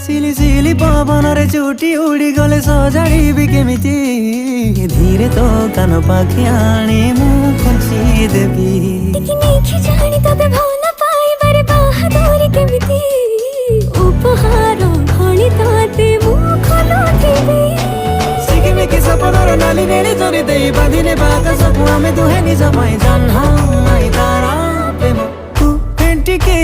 सिली सिली पवन रे चुटी उड़ी गले सजाड़ी केमिति धीरे तो कान पाखि आनी मु खुंची देबी जानी तबे भला पाइबारे बाहादुरी केमिति उपहार घणी ताते मु खोलुथिबी सिकिमिकी सपनर नाली नेली तोरी देई बांधिने बाकसकु आमे दुहे निज पई जन्म आई तारा प्रेम तू पेंटिकी